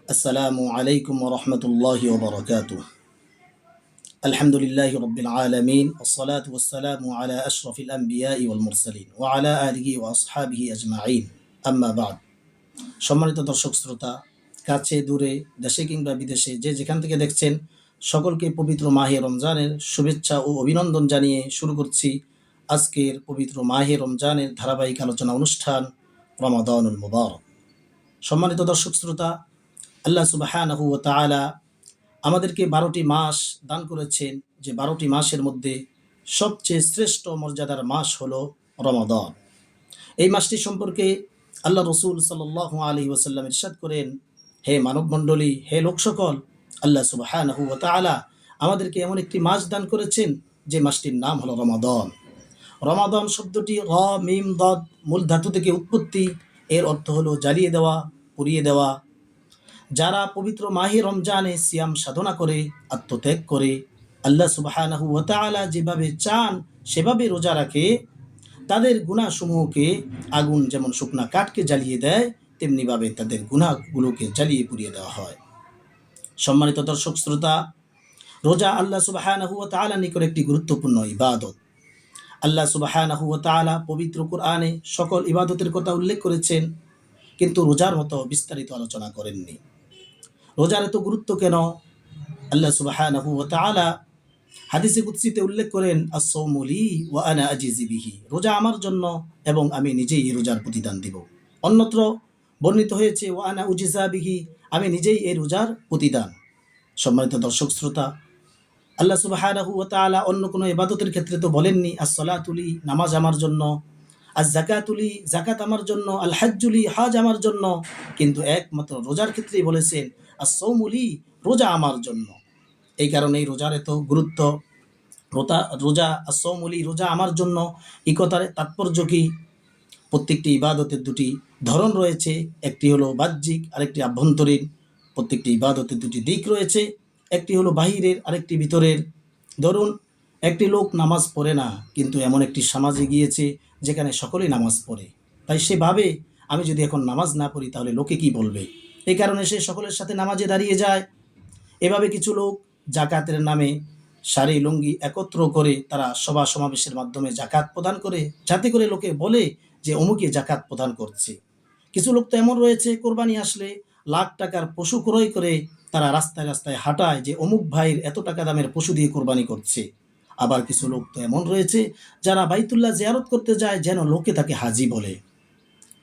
السلام عليكم ورحمة الله وبركاته. الحمد لله رب العالمين والصلاة والسلام على أشرف الأنبياء والمرسلين وعلى آله وأصحابه أجمعين أما بعد. সম্মানিত দর্শক শ্রোতা, কাছে দূরে, দেশে কিংবা বিদেশে যে যেখান থেকে দেখছেন, সকলকে পবিত্র মাহে রমজানের শুভেচ্ছা ও অভিনন্দন জানিয়ে শুরু করছি আজকের পবিত্র মাহে রমজানের ধারাবাহিক আলোচনা অনুষ্ঠান রমাদানুল মুবারক। সম্মানিত দর্শক শ্রোতা, আল্লাহ সুবহানাহু ওয়া তাআলা আমাদেরকে 12টি মাস দান করেছেন, যে 12টি মাসের মধ্যে সবচেয়ে শ্রেষ্ঠ মর্যাদার মাস হলো রমাদান। এই মাসটি সম্পর্কে আল্লাহ রসুল সাল্লাল্লাহু আলাইহি ওয়াসাল্লাম ইরশাদ করেন, হে মানবমণ্ডলী, হে লোক সকল, আল্লাহ সুবহানাহু ওয়া তাআলা আমাদেরকে এমন একটি মাস দান করেছেন যে মাসটির নাম হলো রমাদান। রমাদান শব্দটি র মিম দদ মূল ধাতু থেকে উৎপত্তি। এর অর্থ হলো জ্বালিয়ে দেওয়া, পুড়িয়ে দেওয়া। যারা পবিত্র মাহে রমজানে সিয়াম সাধনা করে, আত্মত্যাগ করে, আল্লাহ সুবহানাহু ওয়া তাআলা যেভাবে চান সেভাবে রোজা রাখে, তাদের গুনাহসমূহকে আগুন যেমন শুকনা কাঠকে জ্বালিয়ে দেয়, তেমনিভাবে তাদের গুনাহগুলোকে জ্বালিয়ে পুড়িয়ে দেওয়া হয়। সম্মানিত দর্শক শ্রোতা, রোজা আল্লাহ সুবহানাহু ওয়া তাআলা নিকট একটি গুরুত্বপূর্ণ ইবাদত। আল্লাহ সুবহানাহু ওয়া তাআলা পবিত্র কুরআনে সকল ইবাদতের কথা উল্লেখ করেছেন, কিন্তু রোজার মতো বিস্তারিত আলোচনা করেননি। রোজার এত গুরুত্ব কেন? আল্লাহ সুবহানাহু ওয়া তাআলা হাদিসে কুদসিতে উল্লেখ করেন, আস-সাওমু লি ওয়া আনা আজিজি বিহি, রোজা আমার জন্য এবং আমি নিজেই এই রোজার প্রতিদান দিব। অন্যত্র বর্ণিত হয়েছে, ওয়া আনা উজিজা বিহি, আমি নিজেই এই রোজার প্রতিদান। সম্মানিত দর্শক শ্রোতা, আল্লাহ সুবহানাহু ওয়া তাআলা অন্য কোনো ইবাদতের ক্ষেত্রে তো বলেননি, আস-সালাতু লি, নামাজ আমার জন্য, আজ-যাকাতু লি, যাকাত আমার জন্য, আল-হাজ্জু লি, হজ আমার জন্য, কিন্তু একমাত্র রোজার ক্ষেত্রেই বলেছেন, আস-সাওমু লি, রোজা আমার জন্য। এই কারণেই রোজার এত গুরুত্ব। রোজা আস-সাওমু লি, রোজা আমার জন্য, এই কথার তাৎপর্য কি? প্রত্যেকটি ইবাদতের দুটি ধরন রয়েছে, একটি হলো বাহ্যিক, আরেকটি আভ্যন্তরীণ। প্রত্যেকটি ইবাদতের দুটি দিক রয়েছে, একটি হলো বাহিরের, আরেকটি ভিতরের। ধরুন, একটি লোক নামাজ পড়ে না, কিন্তু এমন একটি সমাজে গিয়েছে যেখানে সকলেই নামাজ পড়ে, তাই সে ভাবে, আমি যদি এখন নামাজ না পড়ি তাহলে লোকে কি বলবে, এই কারণে সে সকলের সাথে নামাজে দাঁড়িয়ে যায়। এভাবে কিছু লোক জাকাতের নামে শাড়ি লুঙ্গি একত্র করে তারা সভা সমাবেশের মাধ্যমে জাকাত প্রদান করে, যাতে করে লোকে বলে যে অমুকে জাকাত প্রদান করছে। কিছু লোক তো এমন রয়েছে, কোরবানি আসলে লাখ টাকার পশু ক্রয় করে তারা রাস্তায় রাস্তায় হাঁটায় যে অমুক ভাইয়ের এত টাকা দামের পশু দিয়ে কোরবানি করছে। আবার কিছু লোক তো এমন রয়েছে যারা বাইতুল্লাহ জিয়ারত করতে যায় যেন লোকে তাকে হাজি বলে।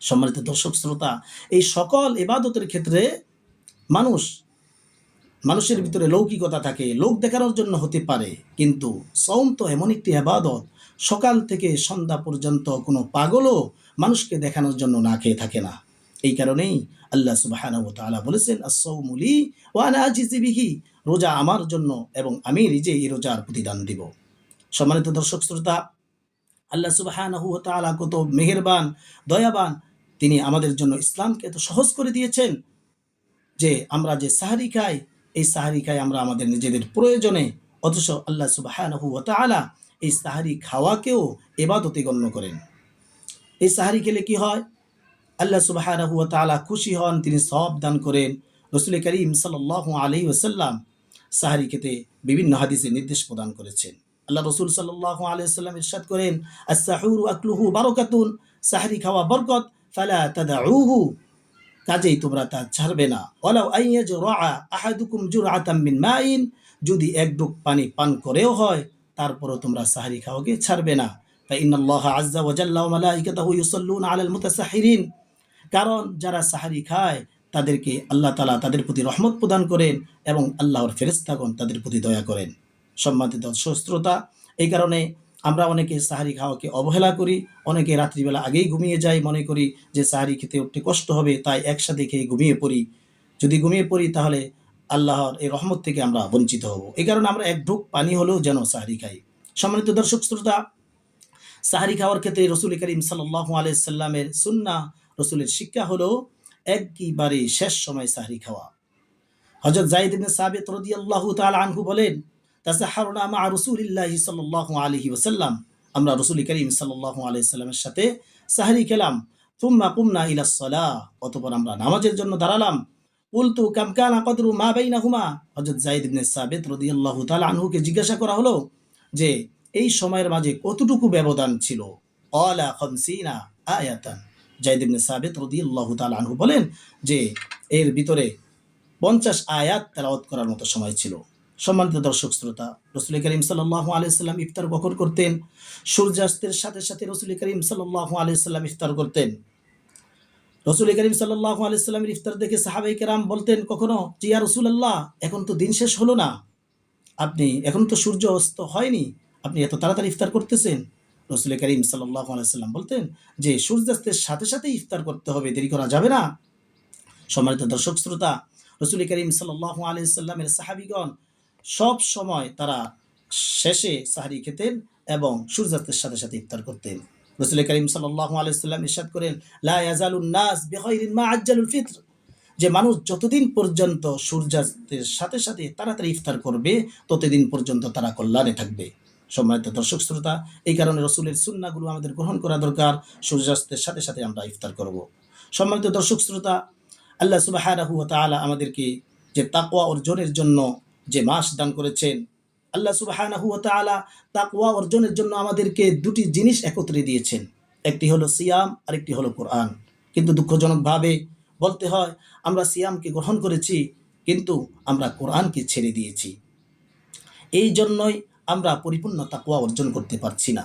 সম্মানিত দর্শক শ্রোতা, এই সকল ইবাদতের ক্ষেত্রে মানুষের ভিতরে লৌকিকতা থাকে, লোক দেখানোর জন্য হতে পারে, কিন্তু সওম তো এমন একটি ইবাদত, সকাল থেকে সন্ধ্যা পর্যন্ত কোনো পাগলও মানুষকে দেখানোর জন্য না খেয়ে থাকে না। এই কারণেই আল্লাহ সুবহানাহু ওয়া তাআলা বলেছেন, আস-সাওমু লি ওয়া আনা আজিজি বিহি, রোজা আমার জন্য এবং আমি নিজেই এই রোজার প্রতিদান দিব। সম্মানিত দর্শক শ্রোতা, আল্লাহ সুবহানাহু ওয়া তাআলা কত মেহেরবান, দয়াবান। তিনি আমাদের জন্য ইসলামকে এত সহজ করে দিয়েছেন যে আমরা যে সাহরি খাই, এই সাহরি খাই আমরা আমাদের নিজেদের প্রয়োজনে, অথচ আল্লাহ সুবহানাহু ওয়া তাআলা এই সাহরি খাওয়াকেও ইবাদতে গণ্য করেন। এই সাহরি খেলে কি হয়? আল্লাহ সুবহানাহু ওয়া তাআলা খুশি হন, তিনি সওয়াব দান করেন। রাসূল করিম সাল্লাল্লাহু আলাইহি ওয়াসাল্লাম সাহরি খেতে বিভিন্ন হাদিসে নির্দেশ প্রদান করেছেন। আল্লাহ রাসূল সাল্লাল্লাহু আলাইহি ওয়াসাল্লাম ইরশাদ করেন, আস-সাহুরু আকলুহু বারাকাতুন, সাহরি খাওয়া বরকত, ফালা তাদউহু, কাজেই তোমরা তা ছাড়বে না। ওয়ালাউ আইয়াজরা আহাদুকুম জুরআতাম মিন মাইন, যদি এক ডুব পানি পান করেও হয় তারপরও তোমরা সাহরি খাওয়াকে ছাড়বে না। ফা ইন্নাল্লাহা আযজা ওয়া জাল্লা ওয়া মালাইকাতাহু ইউসাল্লুনা আলাল মুতাসাহহিরিন, কারণ যারা সাহরি খায় তাদেরকে আল্লাহ তাআলা তাদের প্রতি রহমত প্রদান করেন এবং আল্লাহর ফেরেশতাগণ তাদের প্রতি দয়া করেন। সম্মানিত দর্শক শ্রোতা, এই কারণে আমরা অনেকে সাহরি খাওয়াকে অবহেলা করি, অনেকে রাত্রিবেলা আগেই ঘুমিয়ে যাই, মনে করি যে সাহরি খেতে উঠতে কষ্ট হবে, তাই একসাথে খেয়ে ঘুমিয়ে পড়ি। যদি ঘুমিয়ে পড়ি তাহলে আল্লাহর এই রহমত থেকে আমরা বঞ্চিত হব। এই কারণে আমরা এক ঢুক পানি হলেও যেন সাহরি খাই। সম্মানিত দর্শক শ্রোতা, সাহরি খাওয়ার ক্ষেত্রে রাসূল করিম সাল্লাল্লাহু আলাইহি সাল্লামের সুন্নাহ, রাসূলের শিক্ষা হলো একেবারে শেষ সময় সাহরি খাওয়া। হযরত যায়েদ ইবনে সাবিত রাদিয়াল্লাহু তাআলা আনহু বলেন, তাসাহহারনা মা রাসূলিল্লাহি সাল্লাল্লাহু আলাইহি ওয়াসাল্লাম, আমরা রাসূল করিম সাল্লাল্লাহু আলাইহি সাল্লামের সাথে সাহরি খেলাম। থুম্মা কুমনা ইলাস সালাহ, অতঃপর আমরা নামাজের জন্য দাঁড়ালাম। কুলতু কাম কানা কদরু মা বাইনাহুমা, হযরত যায়েদ ইবনে সাবিত রাদিয়াল্লাহু তাআলা আনহুকে জিজ্ঞাসা করা হলো যে এই সময়ের মাঝে কতটুকু ব্যবধান ছিল। ক্বালা 50 আয়াতান। যায়েদ ইবনে সাবিত রাদিয়াল্লাহু তাআলা আনহু বলেন যে এর ভিতরে 50 আয়াত তেলাওয়াত করার মতো সময় ছিল। সম্মানিত দর্শক শ্রোতা, রাসূল করিম সাল্লাল্লাহু আলাইহি ওয়াসাল্লাম ইফতার কখন করতেন? সূর্যাস্তের সাথে সাথে রাসূল করিম সাল্লাল্লাহু আলাইহি ওয়াসাল্লাম ইফতার করতেন। রাসূল করিম সাল্লাল্লাহু আলাইহি ওয়াসাল্লামের ইফতার দেখে সাহাবায়ে কেরাম বলতেন কখনো যে ইয়া রাসূলুল্লাহ, এখন তো দিন শেষ হলো না, আপনি এখন তো সূর্য অস্ত হয়নি, আপনি এত তাড়াতাড়ি ইফতার করতেছেন? রাসূল করিম সাল্লাল্লাহু আলাইহি ওয়াসাল্লাম বলতেন যে সূর্যাস্তের সাথে সাথে ইফতার করতে হবে, দেরি করা যাবে না। সম্মানিত দর্শক শ্রোতা, রাসূল করিম সাল্লাল্লাহু আলাইহি ওয়াসাল্লামের সাহাবীগণ সব সময় তারা শেষে সাহরি খেতেন এবং সূর্যাস্তের সাথে সাথে ইফতার করতেন। রাসূল করিম সাল্লাল্লাহু আলাইহি ওয়াসাল্লাম ইরশাদ করেন, লা ইয়াজালুন নাস বিখাইরিন মা আজ্জালুল ফিত্র, যে মানুষ যতদিন পর্যন্ত সূর্যাস্তের সাথে সাথে তাড়াতাড়ি ইফতার করবে ততদিন পর্যন্ত তারা কল্যাণে থাকবে। সম্মানিত দর্শক শ্রোতা, এই কারণে রাসূলের সুন্নাহগুলো আমাদের গ্রহণ করা দরকার। সূর্যাস্তের সাথে সাথে আমরা ইফতার করব। সম্মানিত দর্শক শ্রোতা, আল্লাহ সুবহানাহু ওয়া তাআলা আমাদেরকে যে তাকওয়া অর্জনের জন্য যে মাস দান করেছেন, আল্লাহ সুবহানাহু ওয়া তাআলা তাকওয়া অর্জনের জন্য আমাদেরকে দুটি জিনিস একত্রে দিয়েছেন। একটি হলো সিয়াম, আরেকটি হলো কোরআন। কিন্তু দুঃখজনকভাবে বলতে হয় আমরা সিয়ামকে গ্রহণ করেছি কিন্তু আমরা কোরআনকে ছেড়ে দিয়েছি। এই জন্যই আমরা পরিপূর্ণ তাকওয়া অর্জন করতে পারছি না।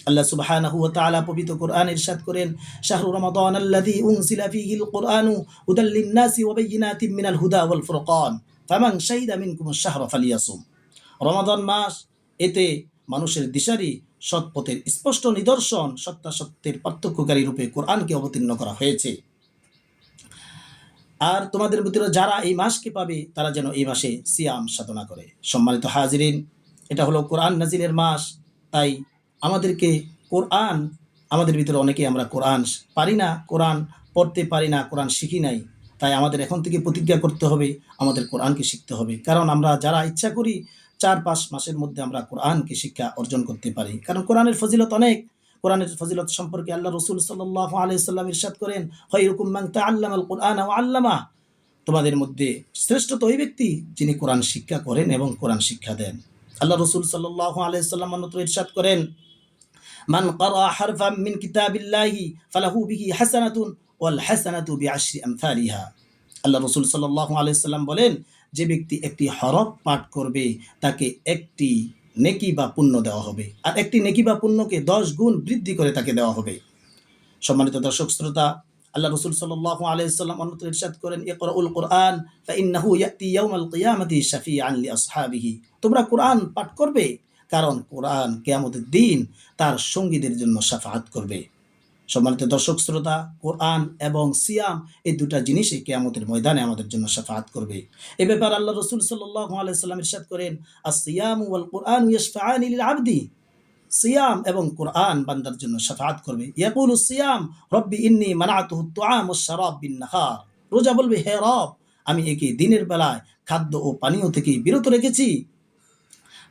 আল্লাহ সুবহানাহু ওয়া তাআলা পবিত্র কোরআনে ইরশাদ করেন, শাহরু রমাদানাল্লাযী উনজিলা ফীহিল কুরআনু হুদাল লিন-নাসি ওয়া বায়্যিনাতিম মিনাল হুদা ওয়াল ফুরকান ফামান শাহিদা মিনকুমুশ শাহরা ফালিয়াসুম। রমাদান মাস, এতে মানুষের দিশারি, সৎপথের স্পষ্ট নিদর্শন, সত্যাসত্যের পার্থক্যকারী রূপে কোরআনকে অবতীর্ণ করা হয়েছে। আর তোমাদের ভিতরে যারা এই মাসকে পাবে তারা যেন এই মাসে সিয়াম সাধনা করে। সম্মানিত হাজিরিন, এটা হলো কোরআন নাজিলের মাস। তাই আমাদেরকে কোরআন, আমাদের ভিতরে অনেকেই আমরা কোরআন পারি না, কোরআন পড়তে পারি না, কোরআন শিখি নাই। তাই আমাদের এখন থেকে প্রতিজ্ঞা করতে হবে আমাদের কোরআনকে শিখতে হবে। কারণ আমরা যারা ইচ্ছা করি 4-5 মাসের মধ্যে আমরা কোরআনকে শিক্ষা অর্জন করতে পারি। কারণ কোরআনের ফজিলত অনেক। কোরআনের ফজিলত সম্পর্কে আল্লাহ রাসূল সাল্লাল্লাহু আলাইহি ওয়াসাল্লাম ইরশাদ করেন, খায়রুকুম মান তাআল্লামাল কুরআনা ওয়া আল্লামা। তোমাদের মধ্যে শ্রেষ্ঠ তো ওই ব্যক্তি যিনি কোরআন শিক্ষা করেন এবং কোরআন শিক্ষা দেন। আল্লাহ রাসূল সাল্লাল্লাহু আলাইহি ওয়াসাল্লাম অন্যত্র ইরশাদ করেন, মান ক্বারা হারফাম মিন কিতাবিল্লাহি ফালাহু বিহি হাসানাতুন ওয়াল হাসানাতু বিআশরি আমসালিহা। আল্লাহ রাসূল সাল্লাল্লাহু আলাইহি ওয়াসাল্লাম বলেন, যে ব্যক্তি একটি হরফ পাঠ করবে তাকে একটি নেকি বা পুণ্য দেওয়া হবে, আর একটি নেকি বা পুণ্যকে 10 গুণ বৃদ্ধি করে তাকে দেওয়া হবে। সম্মানিত দর্শক শ্রোতা, আল্লাহ রাসূল সাল্লাল্লাহু আলাইহি ওয়াসাল্লাম অন্যত্র ইরশাদ করেন, ইকরাউল কুরআন ফাইন্নাহু ইয়াতি ইয়াউমাল কিয়ামাতি শাফিআন লিআসহাবিহি। তোমরা কোরআন পাঠ করবে কারণ কোরআন কিয়ামতের দিন তার সঙ্গীদের জন্য শাফাআত করবে। সম্মানিত দর্শক শ্রোতা, কোরআন এবং সিয়াম এই দুটা জিনিসই কিয়ামতের ময়দানে আমাদের জন্য শাফাআত করবে। এ ব্যাপারে আল্লাহ রাসূল সাল্লাল্লাহু আলাইহি ওয়াসাল্লাম ইরশাদ করেন, আস-সিয়ামু ওয়াল কুরআনু ইয়াশফাআনি লিল আবদি। সিয়াম এবং কোরআন বান্দার জন্য শাফাআত করবে। ইয়াকুলু সিয়াম রব্বি ইন্নী মানাতুহু আত-তুআম ওয়াশ-শারাব বিন-নাহার। রোজা বলবে, হে রব, আমি একে দিনের বেলায় খাদ্য ও পানীয় থেকে বিরত রেখেছি।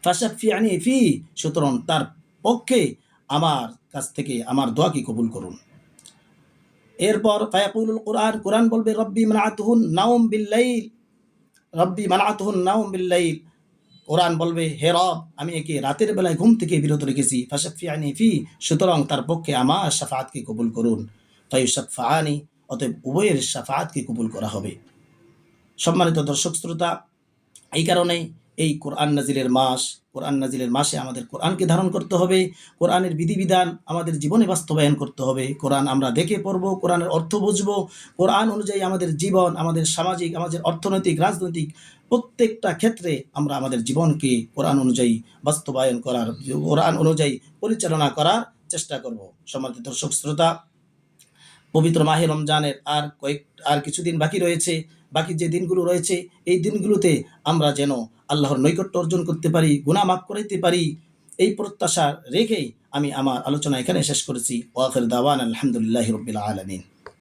ফাশাফিআনি ফি, সুতরাং তার পক্ষে আমার কাছ থেকে আমার দোয়াকে কবুল করুন। এরপর ফায়াকুলুল কুরআন, কোরআন বলবে, রব্বি মানাতুহুন নাওম বিল-লাইল, রব্বি মানাতুহুন নাওম বিল-লাইল। কোরআন বলবে, হে রব, আমি একে রাতের বেলায় ঘুম থেকে বিরত রেখেছি। ফাশাফিআনি ফি, সুতরাং তার পক্ষে আমার শাফাআতকে কবুল করুন। ফায়ুশাফাআনি, অতএব উভয়ের শাফাআতকে কবুল করা হবে। সম্মানিত দর্শক শ্রোতা, এই কারণেই এই কোরআন নাজিলের মাস, কোরআন নাজিলের মাসে আমাদের কোরআনকে ধারণ করতে হবে, কোরআনের বিধিবিধান আমাদের জীবনে বাস্তবায়ন করতে হবে। কোরআন আমরা দেখে পড়ব, কোরআনের অর্থ বুঝব, কোরআন অনুযায়ী আমাদের জীবন, আমাদের সামাজিক, আমাদের অর্থনৈতিক, রাজনৈতিক প্রত্যেকটা ক্ষেত্রে আমরা আমাদের জীবনকে কোরআন অনুযায়ী বাস্তবায়ন করার, কোরআন অনুযায়ী পরিচালনা করার চেষ্টা করব। সম্মানিত দর্শক শ্রোতা, পবিত্র মাহে রমজানের আর কিছুদিন বাকি রয়েছে। বাকি যে দিনগুলো রয়েছে এই দিনগুলোতে আমরা যেন আল্লাহর নৈকট্য অর্জন করতে পারি, গুনাহ মাফ করাইতে পারি, এই প্রত্যাশা রেখেই আমি আমার আলোচনা এখানে শেষ করেছি। ওয়া আখির দাওয়ানা আলহামদুলিল্লাহি রাব্বিল আলামিন।